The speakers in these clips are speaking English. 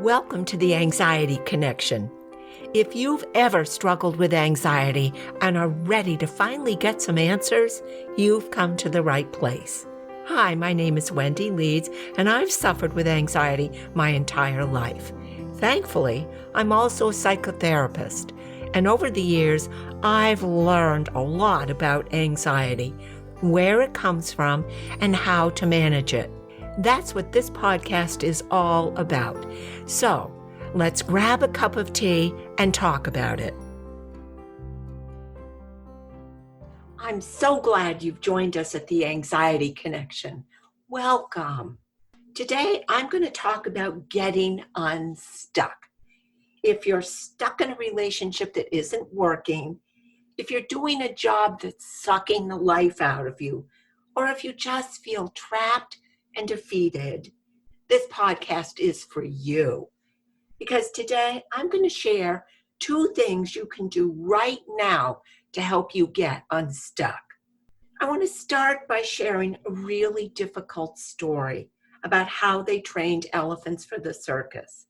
Welcome to the Anxiety Connection. If you've ever struggled with anxiety and are ready to finally get some answers, you've come to the right place. Hi, my name is Wendy Leeds, and I've suffered with anxiety my entire life. Thankfully, I'm also a psychotherapist, and over the years, I've learned a lot about anxiety, where it comes from, and how to manage it. That's what this podcast is all about. So, let's grab a cup of tea and talk about it. I'm so glad you've joined us at the Anxiety Connection. Welcome. Today, I'm going to talk about getting unstuck. If you're stuck in a relationship that isn't working, if you're doing a job that's sucking the life out of you, or if you just feel trapped and defeated, this podcast is for you. Because today I'm going to share 2 things you can do right now to help you get unstuck. I want to start by sharing a really difficult story about how they trained elephants for the circus.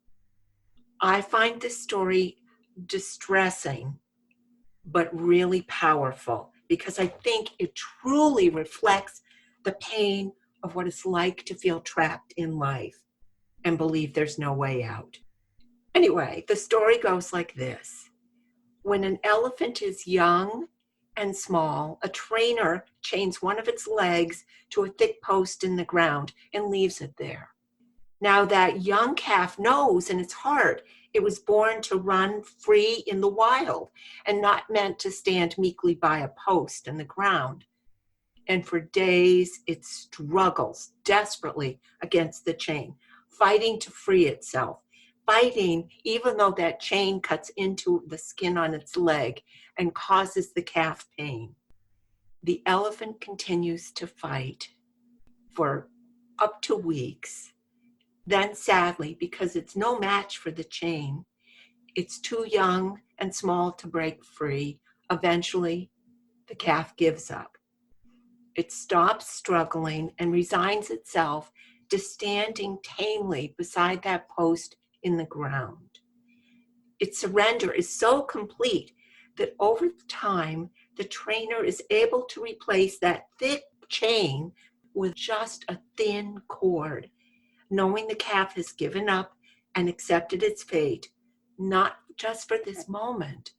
I find this story distressing, but really powerful because I think it truly reflects the pain of what it's like to feel trapped in life and believe there's no way out. Anyway, the story goes like this. When an elephant is young and small, a trainer chains one of its legs to a thick post in the ground and leaves it there. Now that young calf knows in its heart it was born to run free in the wild and not meant to stand meekly by a post in the ground. And for days, it struggles desperately against the chain, fighting to free itself, fighting even though that chain cuts into the skin on its leg and causes the calf pain. The elephant continues to fight for up to weeks. Then sadly, because it's no match for the chain, it's too young and small to break free. Eventually, the calf gives up. It stops struggling and resigns itself to standing tamely beside that post in the ground. Its surrender is so complete that over time, the trainer is able to replace that thick chain with just a thin cord, knowing the calf has given up and accepted its fate, not just for this moment,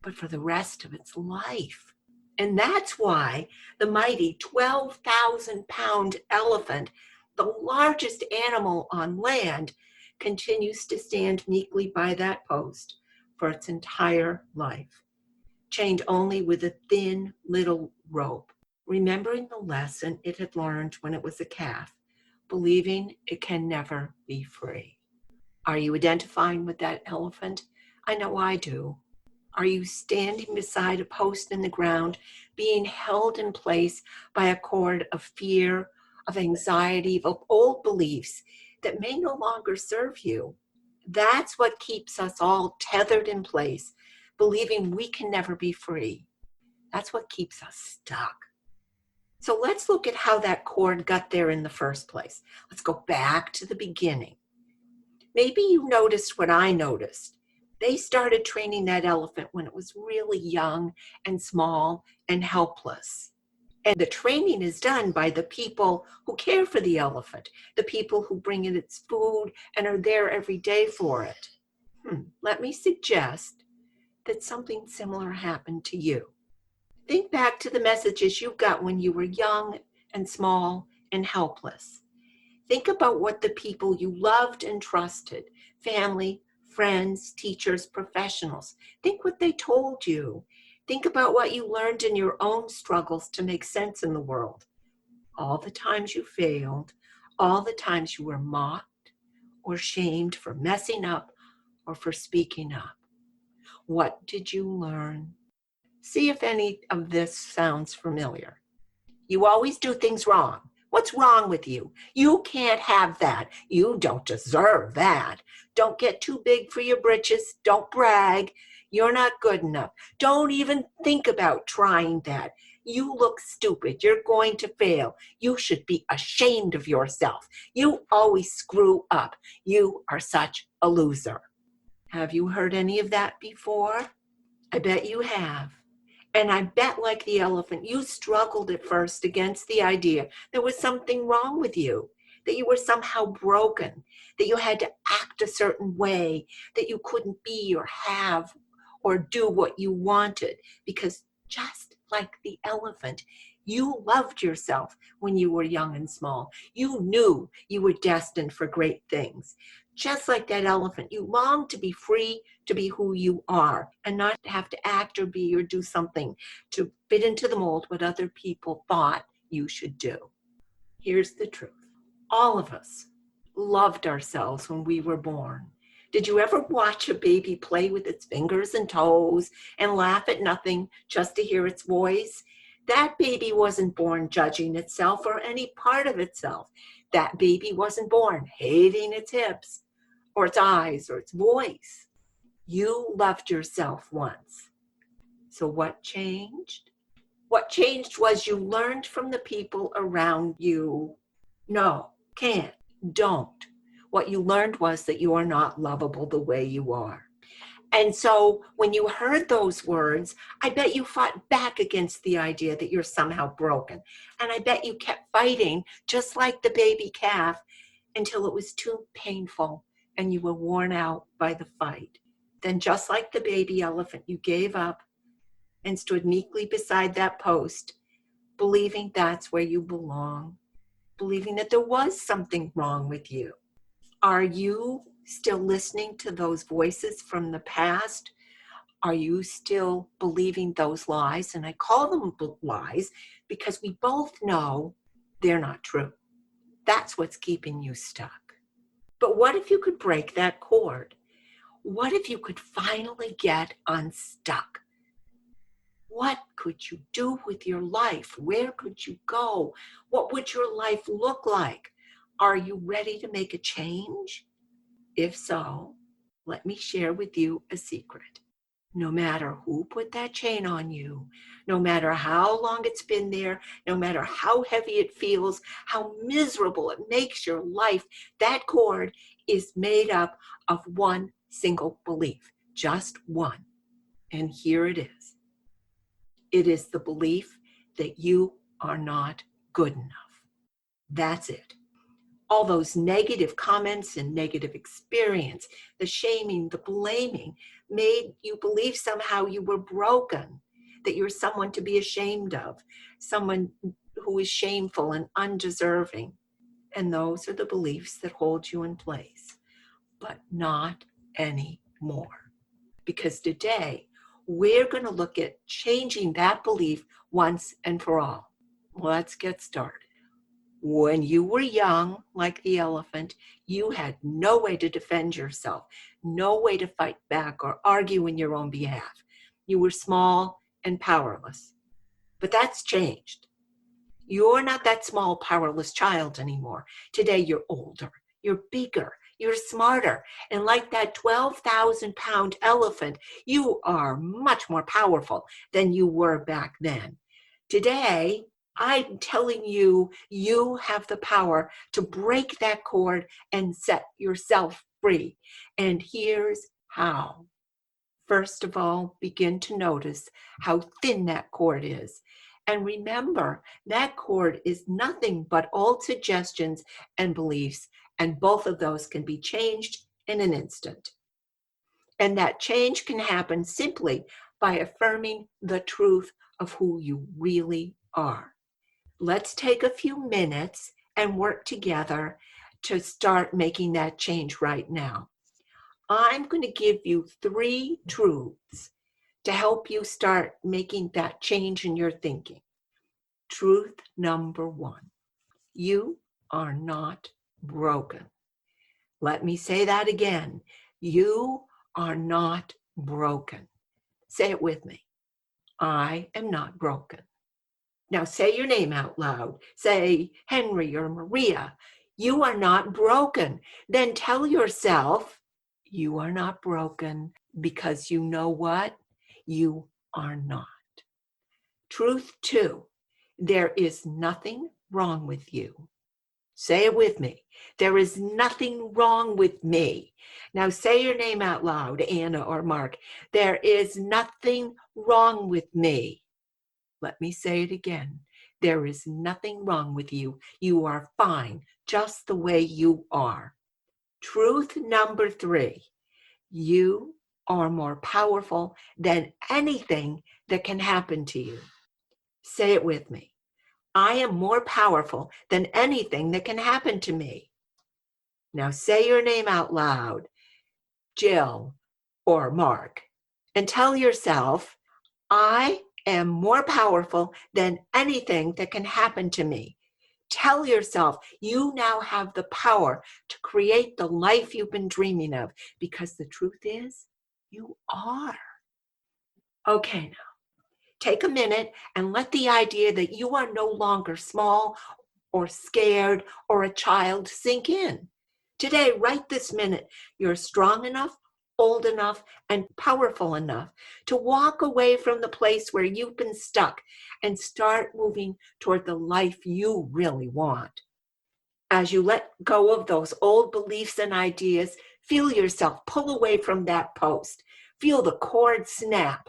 but for the rest of its life. And that's why the mighty 12,000-pound elephant, the largest animal on land, continues to stand meekly by that post for its entire life, chained only with a thin little rope, remembering the lesson it had learned when it was a calf, believing it can never be free. Are you identifying with that elephant? I know I do. Are you standing beside a post in the ground, being held in place by a cord of fear, of anxiety, of old beliefs that may no longer serve you? That's what keeps us all tethered in place, believing we can never be free. That's what keeps us stuck. So let's look at how that cord got there in the first place. Let's go back to the beginning. Maybe you noticed what I noticed. They started training that elephant when it was really young and small and helpless. And the training is done by the people who care for the elephant, the people who bring it its food and are there every day for it. Let me suggest that something similar happened to you. Think back to the messages you got when you were young and small and helpless. Think about what the people you loved and trusted, family, friends, teachers, professionals. Think what they told you. Think about what you learned in your own struggles to make sense in the world. All the times you failed, all the times you were mocked or shamed for messing up or for speaking up. What did you learn? See if any of this sounds familiar. You always do things wrong. What's wrong with you? You can't have that. You don't deserve that. Don't get too big for your britches. Don't brag. You're not good enough. Don't even think about trying that. You look stupid. You're going to fail. You should be ashamed of yourself. You always screw up. You are such a loser. Have you heard any of that before? I bet you have. And I bet, like the elephant, you struggled at first against the idea there was something wrong with you, that you were somehow broken, that you had to act a certain way, that you couldn't be or have or do what you wanted. Because just like the elephant, you loved yourself when you were young and small. You knew you were destined for great things. Just like that elephant, you longed to be free to be who you are and not have to act or be or do something to fit into the mold what other people thought you should do. Here's the truth. All of us loved ourselves when we were born. Did you ever watch a baby play with its fingers and toes and laugh at nothing just to hear its voice? That baby wasn't born judging itself or any part of itself. That baby wasn't born hating its hips or its eyes or its voice. You loved yourself once. So what changed? What changed was you learned from the people around you, no, can't, don't. What you learned was that you are not lovable the way you are. And so when you heard those words, I bet you fought back against the idea that you're somehow broken. And I bet you kept fighting, just like the baby calf, until it was too painful and you were worn out by the fight. Then just like the baby elephant, you gave up and stood meekly beside that post, believing that's where you belong, believing that there was something wrong with you. Are you still listening to those voices from the past? Are you still believing those lies? And I call them lies because we both know they're not true. That's what's keeping you stuck. But what if you could break that cord? What if you could finally get unstuck? What could you do with your life? Where could you go? What would your life look like? Are you ready to make a change? If so, let me share with you a secret. No matter who put that chain on you, no matter how long it's been there, no matter how heavy it feels, how miserable it makes your life, that cord is made up of one single belief, just one. And here it is. It is the belief that you are not good enough. That's it. All those negative comments and negative experience, the shaming, the blaming, made you believe somehow you were broken, that you're someone to be ashamed of, someone who is shameful and undeserving. And those are the beliefs that hold you in place, but not anymore. Because today, we're going to look at changing that belief once and for all. Let's get started. When you were young, like the elephant, you had no way to defend yourself, no way to fight back or argue in your own behalf. You were small and powerless. But that's changed. You're not that small, powerless child anymore. Today, you're older, you're bigger, you're smarter. And like that 12,000-pound elephant, you are much more powerful than you were back then. Today, I'm telling you, you have the power to break that cord and set yourself free. And here's how. First of all, begin to notice how thin that cord is. And remember, that cord is nothing but old suggestions and beliefs, and both of those can be changed in an instant. And that change can happen simply by affirming the truth of who you really are. Let's take a few minutes and work together to start making that change right now. I'm going to give you 3 truths to help you start making that change in your thinking. Truth number 1, you are not broken. Let me say that again. You are not broken. Say it with me. I am not broken. Now say your name out loud. Say Henry or Maria. You are not broken. Then tell yourself, you are not broken, because you know what? You are not. Truth 2, there is nothing wrong with you. Say it with me. There is nothing wrong with me. Now say your name out loud, Anna or Mark. There is nothing wrong with me. Let me say it again. There is nothing wrong with you. You are fine, just the way you are. Truth number 3, you are more powerful than anything that can happen to you. Say it with me. I am more powerful than anything that can happen to me. Now say your name out loud, Jill or Mark, and tell yourself, I am more powerful than anything that can happen to me. Tell yourself you now have the power to create the life you've been dreaming of, because the truth is, you are. Okay, now take a minute and let the idea that you are no longer small or scared or a child sink in. Today, right this minute, you're strong enough, old enough, and powerful enough to walk away from the place where you've been stuck and start moving toward the life you really want. As you let go of those old beliefs and ideas, feel yourself pull away from that post. Feel the cord snap,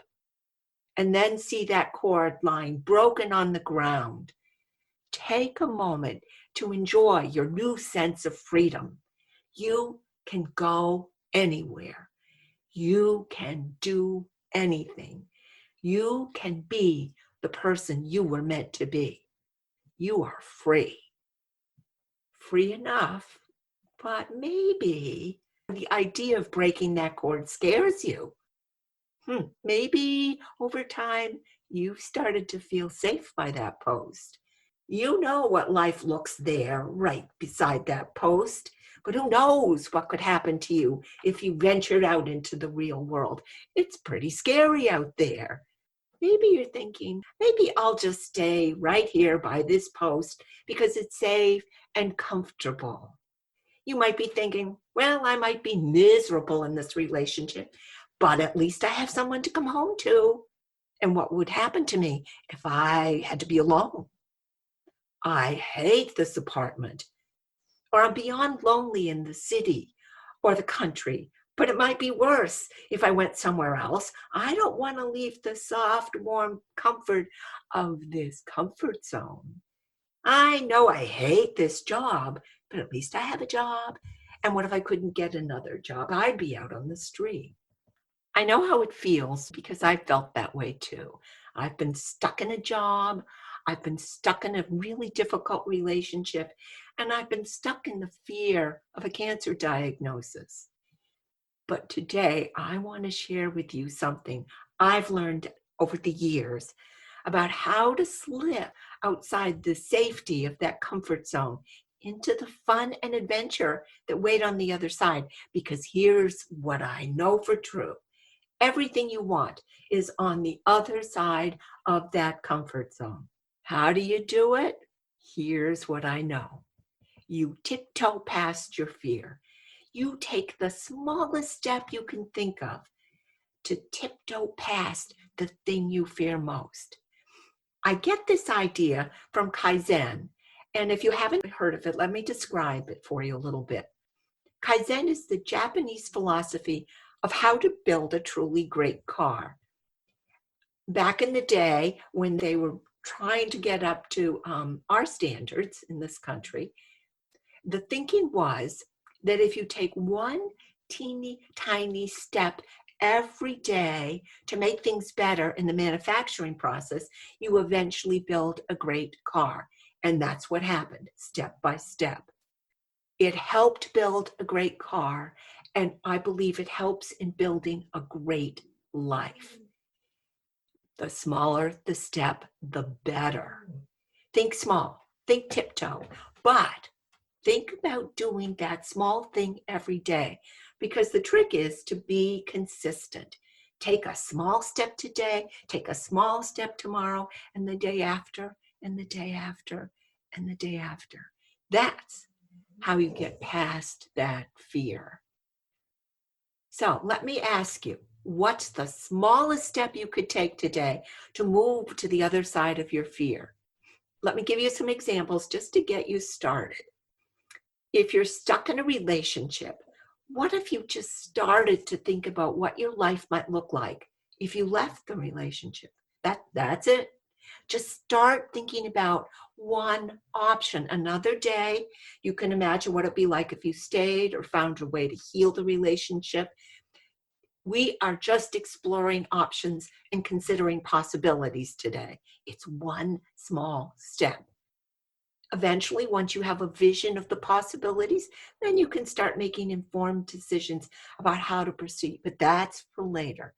and then see that cord lying broken on the ground. Take a moment to enjoy your new sense of freedom. You can go anywhere. You can do anything. You can be the person you were meant to be. You are free. Free enough, but maybe the idea of breaking that cord scares you. Maybe over time you've started to feel safe by that post. You know what life looks there right beside that post, but who knows what could happen to you if you ventured out into the real world. It's pretty scary out there. Maybe you're thinking, maybe I'll just stay right here by this post because it's safe and comfortable. You might be thinking, well, I might be miserable in this relationship, but at least I have someone to come home to. And what would happen to me if I had to be alone? I hate this apartment. Or I'm beyond lonely in the city or the country, but it might be worse if I went somewhere else. I don't want to leave the soft, warm comfort of this comfort zone. I know I hate this job, but at least I have a job. And what if I couldn't get another job? I'd be out on the street. I know how it feels because I felt that way too. I've been stuck in a job. I've been stuck in a really difficult relationship, and I've been stuck in the fear of a cancer diagnosis. But today, I want to share with you something I've learned over the years about how to slip outside the safety of that comfort zone into the fun and adventure that wait on the other side. Because here's what I know for true. Everything you want is on the other side of that comfort zone. How do you do it? Here's what I know. You tiptoe past your fear. You take the smallest step you can think of to tiptoe past the thing you fear most. I get this idea from Kaizen, and if you haven't heard of it, let me describe it for you a little bit. Kaizen is the Japanese philosophy of how to build a truly great car. Back in the day, when they were trying to get up to our standards in this country, the thinking was that if you take one teeny tiny step every day to make things better in the manufacturing process, you eventually build a great car. And that's what happened, step by step. It helped build a great car, and I believe it helps in building a great life. The smaller the step, the better. Think small, think tiptoe, but think about doing that small thing every day, because the trick is to be consistent. Take a small step today, take a small step tomorrow, and the day after, and the day after, and the day after. That's how you get past that fear. So let me ask you, What's the smallest step you could take today to move to the other side of your fear? Let me give you some examples just to get you started. If you're stuck in a relationship, what if you just started to think about what your life might look like if you left the relationship? That's it. Just start thinking about one option. Another day, you can imagine what it'd be like if you stayed or found a way to heal the relationship. We are just exploring options and considering possibilities today. It's one small step. Eventually, once you have a vision of the possibilities, then you can start making informed decisions about how to proceed. But that's for later.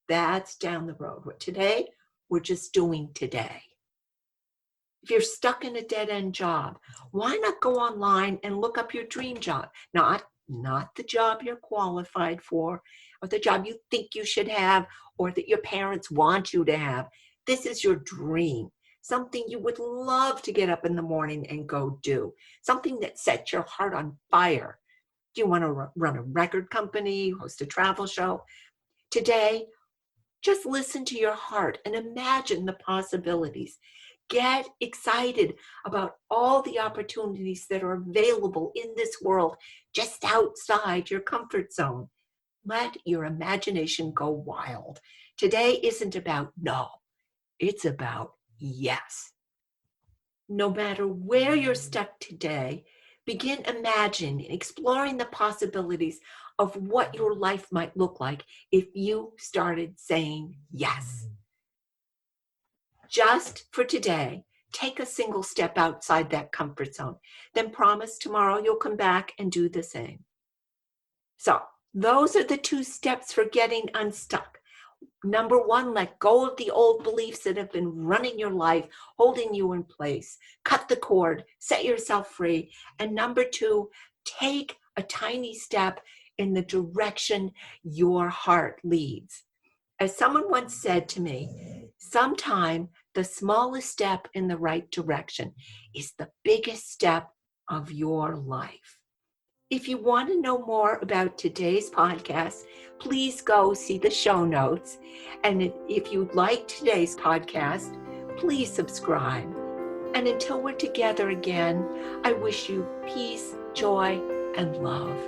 That's down the road. But today, we're just doing today. If you're stuck in a dead-end job, why not go online and look up your dream job? Not the job you're qualified for, or the job you think you should have, or that your parents want you to have. This is your dream. Something you would love to get up in the morning and go do. Something that sets your heart on fire. Do you want to run a record company, host a travel show? Today, just listen to your heart and imagine the possibilities. Get excited about all the opportunities that are available in this world just outside your comfort zone. Let your imagination go wild. Today isn't about no, it's about yes. No matter where you're stuck today, begin imagining, exploring the possibilities of what your life might look like if you started saying yes. Just for today, take a single step outside that comfort zone. Then promise tomorrow you'll come back and do the same. So those are the 2 steps for getting unstuck. Number 1, let go of the old beliefs that have been running your life, holding you in place. Cut the cord, set yourself free. And number 2, take a tiny step in the direction your heart leads. As someone once said to me, sometime the smallest step in the right direction is the biggest step of your life. If you want to know more about today's podcast, please go see the show notes. And if you like today's podcast, please subscribe. And until we're together again, I wish you peace, joy, and love.